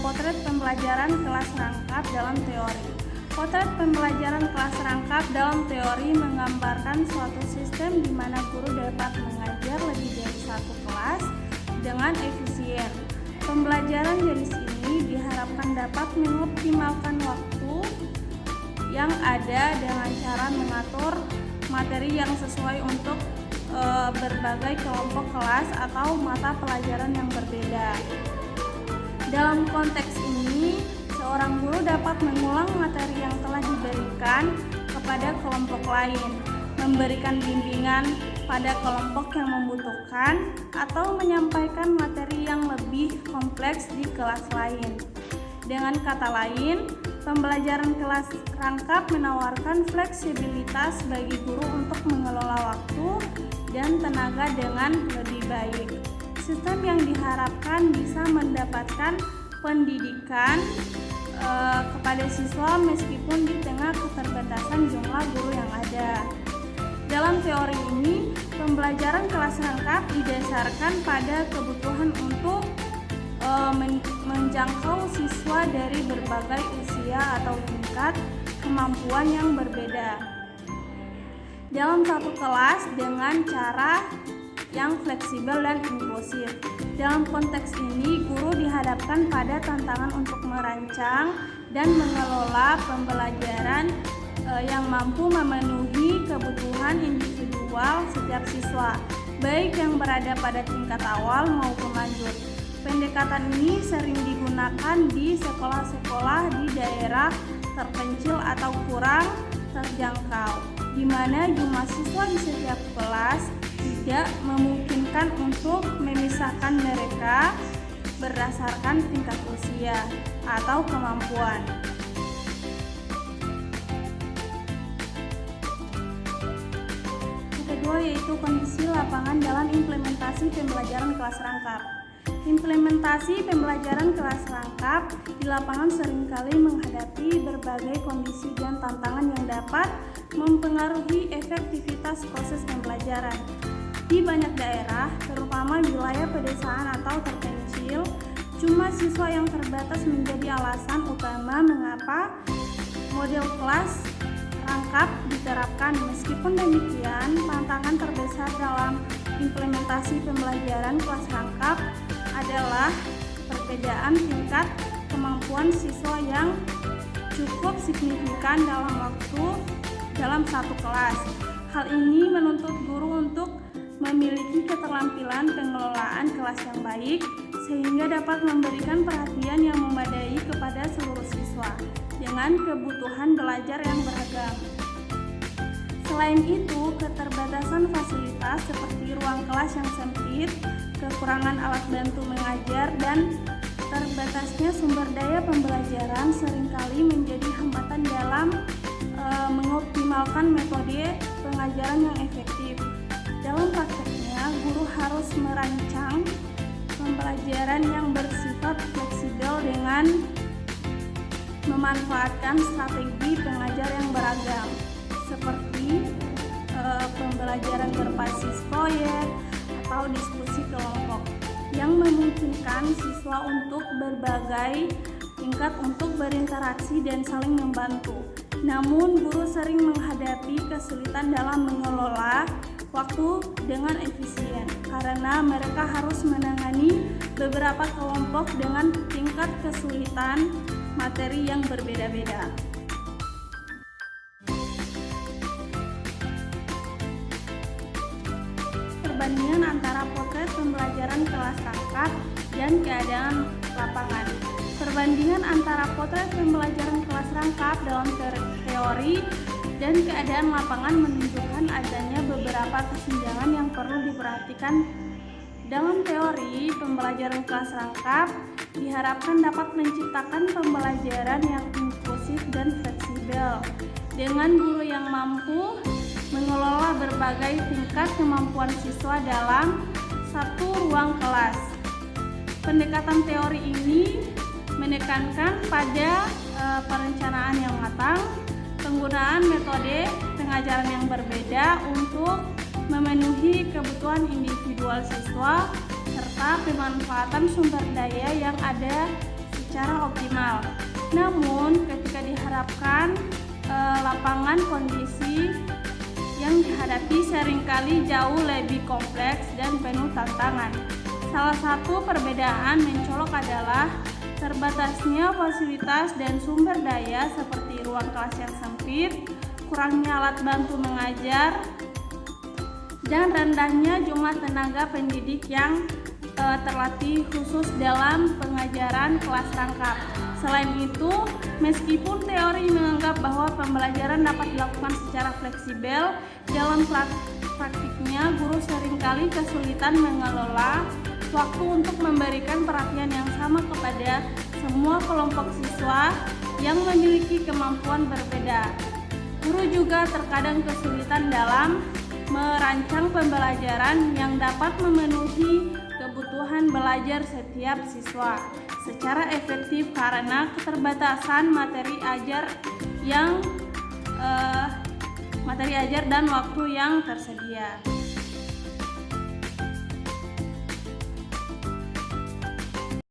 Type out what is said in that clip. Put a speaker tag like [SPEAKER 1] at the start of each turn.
[SPEAKER 1] potret pembelajaran kelas rangkap dalam teori. Potret pembelajaran kelas rangkap dalam teori menggambarkan suatu sistem di mana guru dapat mengajar lebih dari satu kelas dengan efisien. Pembelajaran jenis ini diharapkan dapat mengoptimalkan waktu yang ada dengan cara mengatur materi yang sesuai untuk berbagai kelompok kelas atau mata pelajaran yang berbeda. Dalam konteks ini, seorang guru dapat mengulang materi yang telah diberikan kepada kelompok lain, memberikan bimbingan pada kelompok yang membutuhkan, atau menyampaikan materi yang lebih kompleks di kelas lain. Dengan kata lain, pembelajaran kelas rangkap menawarkan fleksibilitas bagi guru untuk mengelola waktu dan tenaga dengan lebih baik. Sistem yang diharapkan bisa mendapatkan pendidikan kepada siswa meskipun di tengah keterbatasan jumlah guru yang ada. Dalam teori ini, pembelajaran kelas rangkap didasarkan pada kebutuhan untuk menjangkau siswa dari berbagai usia atau tingkat kemampuan yang berbeda dalam satu kelas dengan cara yang fleksibel dan inklusif. Dalam konteks ini, guru dihadapkan pada tantangan untuk merancang dan mengelola pembelajaran yang mampu memenuhi kebutuhan individual setiap siswa, baik yang berada pada tingkat awal maupun lanjut. Pendekatan ini sering digunakan di sekolah-sekolah di daerah terpencil atau kurang terjangkau, di mana jumlah siswa di setiap kelas tidak memungkinkan untuk memisahkan mereka berdasarkan tingkat usia atau kemampuan. Yang kedua yaitu kondisi lapangan dalam implementasi pembelajaran kelas rangkap. Implementasi pembelajaran kelas rangkap di lapangan seringkali menghadapi berbagai kondisi dan tantangan yang dapat mempengaruhi efektivitas proses pembelajaran. Di banyak daerah, terutama wilayah pedesaan atau terpencil, jumlah siswa yang terbatas menjadi alasan utama mengapa model kelas rangkap diterapkan. Meskipun demikian, tantangan terbesar dalam implementasi pembelajaran kelas rangkap adalah perbedaan tingkat kemampuan siswa yang cukup signifikan dalam satu kelas. Hal ini menuntut guru untuk memiliki keterampilan pengelolaan kelas yang baik sehingga dapat memberikan perhatian yang memadai kepada seluruh siswa dengan kebutuhan belajar yang beragam. Selain itu, keterbatasan fasilitas seperti ruang kelas yang sempit, kekurangan alat bantu mengajar, dan terbatasnya sumber daya pembelajaran seringkali menjadi hambatan dalam mengoptimalkan metode pengajaran yang efektif. Dalam prakteknya, guru harus merancang pembelajaran yang bersifat fleksibel dengan memanfaatkan strategi pengajar yang beragam, seperti pembelajaran berbasis proyek atau diskusi kelompok yang memungkinkan siswa untuk berbagai tingkat untuk berinteraksi dan saling membantu. Namun, guru sering menghadapi kesulitan dalam mengelola waktu dengan efisien karena mereka harus menangani beberapa kelompok dengan tingkat kesulitan materi yang berbeda-beda. Perbandingan antara potret pembelajaran kelas rangkap dan keadaan lapangan. Perbandingan antara potret pembelajaran kelas rangkap dalam teori dan keadaan lapangan menunjukkan adanya beberapa kesenjangan yang perlu diperhatikan. Dalam teori, pembelajaran kelas rangkap diharapkan dapat menciptakan pembelajaran yang inklusif dan fleksibel dengan guru yang mampu mengelola berbagai tingkat kemampuan siswa dalam satu ruang kelas. Pendekatan teori ini menekankan pada perencanaan yang matang, penggunaan metode pengajaran yang berbeda untuk memenuhi kebutuhan individual siswa, serta pemanfaatan sumber daya yang ada secara optimal. Namun, ketika diharapkan lapangan kondisi yang dihadapi seringkali jauh lebih kompleks dan penuh tantangan. Salah satu perbedaan mencolok adalah terbatasnya fasilitas dan sumber daya seperti ruang kelas yang sempit, kurangnya alat bantu mengajar, dan rendahnya jumlah tenaga pendidik yang terlatih khusus dalam pengajaran kelas rangkap. Selain itu, meskipun teori menganggap bahwa pembelajaran dapat dilakukan secara fleksibel, dalam praktiknya guru seringkali kesulitan mengelola waktu untuk memberikan perhatian yang sama kepada semua kelompok siswa yang memiliki kemampuan berbeda. Guru juga terkadang kesulitan dalam merancang pembelajaran yang dapat memenuhi kebutuhan belajar setiap siswa secara efektif karena keterbatasan materi ajar dan waktu yang tersedia.